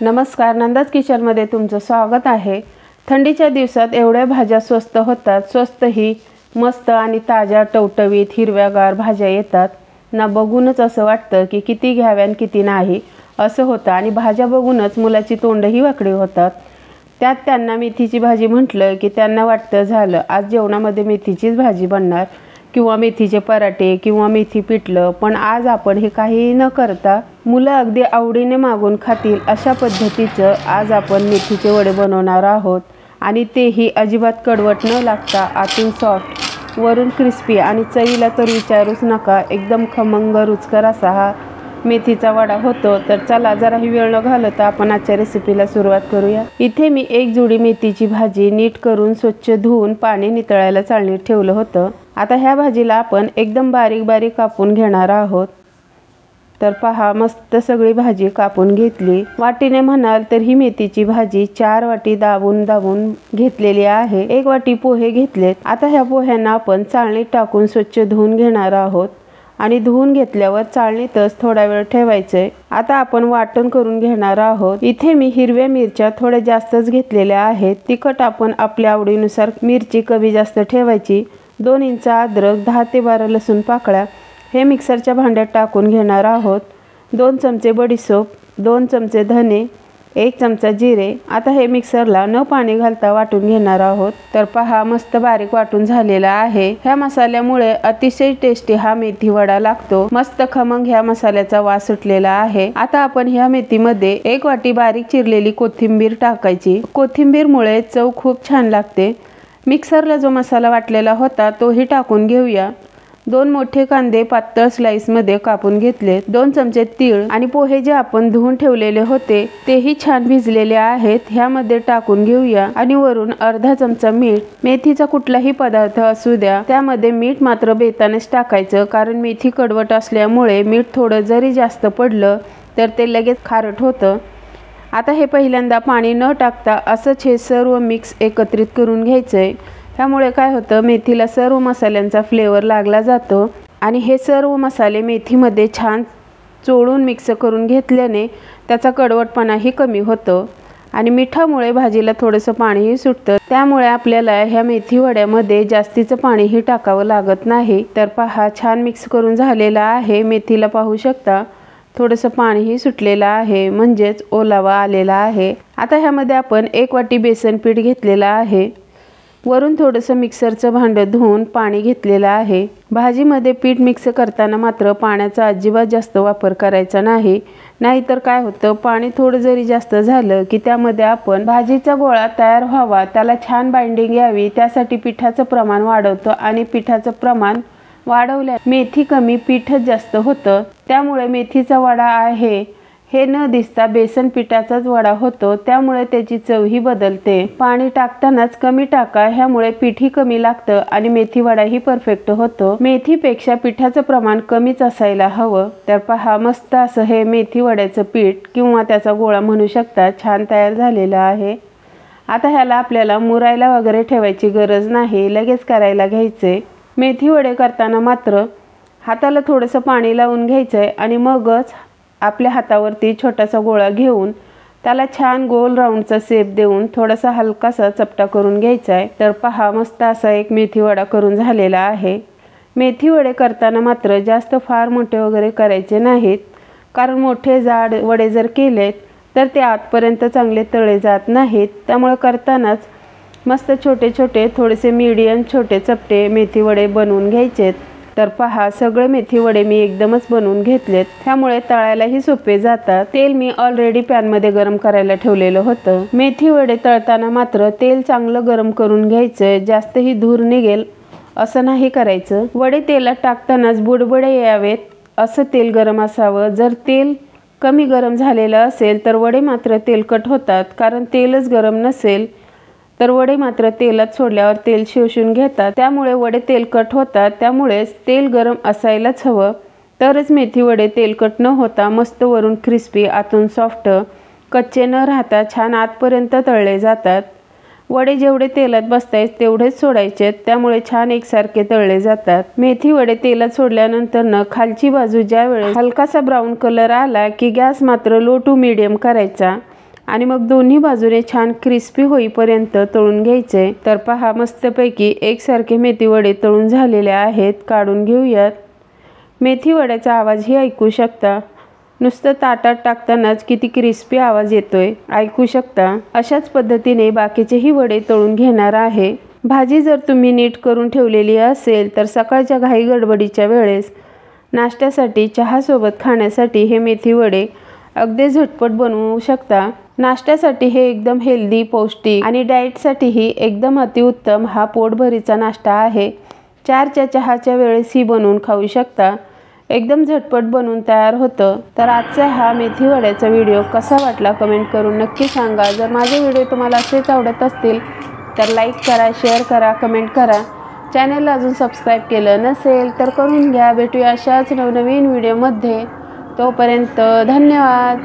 नमस्कार, नंदाज किचनमध्ये तुमचं स्वागत आहे। थंडीच्या दिवसात एवढ्या भाज्या स्वस्त होतात, स्वस्तही मस्त आणि ताज्या टवटवीत हिरव्यागार भाज्या येतात ना। बघूनच असं वाटतं की किती घ्याव्या आणि किती नाही असं होतं आणि भाज्या बघूनच मुलाची तोंडही वाकडी होतात। त्यात त्यांना मेथीची भाजी म्हटलं की त्यांना वाटतं झालं आज जेवणामध्ये मेथीचीच भाजी बनणार किंवा मेथीचे पराठे किंवा मेथी पिठलं। पण आज आपण हे काही न करता मुलं अगदी आवडीने मागून खातील अशा पद्धतीचं आज आपण मेथीचे वडे बनवणार आहोत आणि तेही अजिबात कडवट न लागता आतून सॉफ्ट वरून क्रिस्पी आणि चवीला तर विचारूच नका, एकदम खमंग रुचकर असा हा मेथीचा वडा होतो। तर चला जराही वेळ न घालवता आपण आजच्या रेसिपीला सुरुवात करूया। इथे मी एक जुडी मेथीची भाजी नीट करून स्वच्छ धुवून पाणी नितळायला चाळणीत ठेवलं होतं। आता ह्या भाजीला आपण एकदम बारीक बारीक कापून घेणार आहोत। तर पहा, मस्त सगळी भाजी कापून घेतली। वाटीने म्हणाल तर ही मेथीची भाजी 4 वाटी दाबून घेतलेली आहे। 1 वाटी पोहे घेतलेत। आता ह्या पोह्यांना आपण चाळणीत टाकून स्वच्छ धुवून घेणार आहोत आणि धुवून घेतल्यावर चाळणीतच थोडा वेळ ठेवायचे। आता आपण वाटण करून घेणार आहोत। इथे मी हिरव्या मिरच्या थोड्या जास्तच घेतलेल्या आहेत। तिखट आपण आपल्या आवडीनुसार मिरची कमी जास्त ठेवायची। 2 इंच अद्रक, 10 ते 12 लसूण पाकळ्या हे मिक्सरच्या भांड्यात टाकून घेणार आहोत। 2 चमचे बडीशेप, 2 चमचे धने, 1 चमचा जिरे। आता हे मिक्सरला न पाणी घालता वाटून घेणार आहोत। तर पहा, मस्त बारीक वाटून झालेला आहे। ह्या मसाल्यामुळे अतिशय टेस्टी हा मेथी वडा लागतो। मस्त खमंग ह्या मसाल्याचा वास सुटलेला आहे। आता आपण ह्या मेथीमध्ये 1 वाटी बारीक चिरलेली कोथिंबीर टाकायची। कोथिंबीरमुळे चव खूप छान लागते। मिक्सरला जो मसाला वाटलेला होता तोही टाकून घेऊया। 2 मोठे कांदे पातळ स्लाइस मध्ये कापून घेतले। 2 चमचे तीळ आणि पोहे जे आपण धुवून ठेवलेले होते तेही छान भिजलेले आहेत, ह्यामध्ये टाकून घेऊया आणि वरून अर्धा चमचा मीठ। मेथीचा कुठलाही पदार्थ असू द्या त्यामध्ये मीठ मात्र बेतानेच टाकायचं, कारण मेथी कडवट असल्यामुळे मीठ थोडं जरी जास्त पडलं तर ते लगेच खारट होतं। आता हे पहिल्यांदा पाणी न टाकता असंच हे सर्व मिक्स एकत्रित करून घ्यायचंय। त्यामुळे काय होतं, मेथीला सर्व मसाल्यांचा फ्लेवर लागला जातो आणि हे सर्व मसाले मेथीमध्ये छान चोळून मिक्स करून घेतल्याने त्याचा कडवटपणाही कमी होतो आणि मिठामुळे भाजीला थोडंसं पाणीही सुटतं। त्यामुळे आपल्याला ह्या मेथी वड्यामध्ये जास्तीचं पाणीही टाकावं लागत नाही। तर पहा, छान मिक्स करून झालेला आहे। मेथीला पाहू शकता थोडंसं पाणीही सुटलेलं आहे, म्हणजेच ओलावा आलेला आहे। आता ह्यामध्ये आपण 1 वाटी बेसन पीठ घेतलेलं आहे। वरून थोडंसं मिक्सरचं भांडं धुवून पाणी घेतलेलं आहे। भाजीमध्ये पीठ मिक्स करताना मात्र पाण्याचा अजिबात जास्त वापर करायचा नाही, नाहीतर काय होतं, पाणी थोडं जरी जास्त झालं की त्यामध्ये आपण भाजीचा गोळा तयार व्हावा, त्याला छान बाइंडिंग यावी, त्यासाठी पिठाचं प्रमाण वाढवतो आणि पिठाचं प्रमाण वाढवल्या मेथी कमी पीठच जास्त होतं। त्यामुळे मेथीचा वडा आहे हे न दिसता बेसन पिठाचाच वडा होतो, त्यामुळे त्याची चवही बदलते। पाणी टाकतानाच कमी टाका, ह्यामुळे पीठही कमी लागतं आणि मेथी वडाही परफेक्ट होतो। मेथीपेक्षा पिठाचं प्रमाण कमीच असायला हवं। तर पहा, मस्त असं हे मेथी वड्याचं पीठ किंवा त्याचा गोळा म्हणू शकता छान तयार झालेला आहे। आता ह्याला आपल्याला मुरायला वगैरे ठेवायची गरज नाही, लगेच करायला घ्यायचे। मेथी वडे करताना मात्र हाताला थोडंसं पाणी लावून घ्यायचंय आणि मगच आपल्या हातावरती छोटासा गोळा घेऊन त्याला छान गोल राऊंडचा शेप देऊन थोडासा हलकासा चपटा करून घ्यायचा आहे। तर पहा, मस्त असा एक मेथी वडा करून झालेला आहे। मेथी वडे करताना मात्र जास्त फार मोठे वगैरे करायचे नाहीत, कारण मोठे जाड वडे जर केलेत तर ते आतपर्यंत चांगले तळे जात नाहीत। त्यामुळे करतानाच मस्त छोटे छोटे थोडेसे मीडियम छोटे चपटे मेथी वडे बनवून घ्यायचेत। तर पहा, सगळे मेथी वडे मी एकदमच बनवून घेतलेत, त्यामुळे तळायलाही सोपे जातात। तेल मी ऑलरेडी पॅनमध्ये गरम करायला ठेवलेलं होतं। मेथी वडे तळताना मात्र तेल चांगलं गरम करून घ्यायचं, जास्तही धूर निघेल असं नाही करायचं। वडे तेलात टाकतानाच बुडबुडे यावेत असं तेल गरम असावं। जर तेल कमी गरम झालेलं असेल तर वडे मात्र तेलकट होतात, कारण तेलच गरम नसेल तर वडे मात्र तेलात सोडल्यावर तेल शोषून घेतात, त्यामुळे वडे तेलकट होतात। त्यामुळेच तेल गरम असायलाच हवं, तरच मेथी वडे तेलकट न होता मस्त वरून क्रिस्पी आतून सॉफ्ट कच्चे न राहता छान आतपर्यंत तळले जातात। वडे जेवढे तेलात बसतायत तेवढेच सोडायचे, त्यामुळे छान एकसारखे तळले जातात। मेथी वडे तेलात सोडल्यानंतर खालची बाजू ज्यावेळेस हलकासा ब्राऊन कलर आला की गॅस मात्र लो टू मीडियम करायचा आणि मग दोन्ही बाजूने छान क्रिस्पी होईपर्यंत तळून घ्यायचे। तर पहा मस्तपैकी एकसारखे मेथी वडे तळून झालेले आहेत, काढून घेऊयात। मेथी वड्याचा आवाजही ऐकू शकता, नुसतं ताटात टाकतानाच किती क्रिस्पी आवाज येतोय, ऐकू शकता। अशाच पद्धतीने बाकीचेही वडे तळून घेणार आहे। भाजी जर तुम्ही नीट करून ठेवलेली असेल तर सकाळच्या घाई गडबडीच्या वेळेस नाश्त्यासाठी चहासोबत खाण्यासाठी हे मेथी वडे अगदी झटपट बनवू शकता। नाश्त्यासाठी हे एकदम हेल्दी, पौष्टिक आणि डाएटसाठीही एकदम अतिउत्तम हा पोटभरीचा नाश्ता आहे। 4च्या चहाच्या वेळेस ही बनवून खाऊ शकता, एकदम झटपट बनवून तयार होतं। तर आजचा हा मेथी वड्याचा व्हिडिओ कसा वाटला कमेंट करून नक्की सांगा। जर माझे व्हिडिओ तुम्हाला असेच आवडत असतील तर लाईक करा, शेअर करा, कमेंट करा। चॅनलला अजून सबस्क्राईब केलं नसेल तर करून घ्या। भेटूया अशाच नवनवीन व्हिडिओमध्ये, तोपर्यंत धन्यवाद।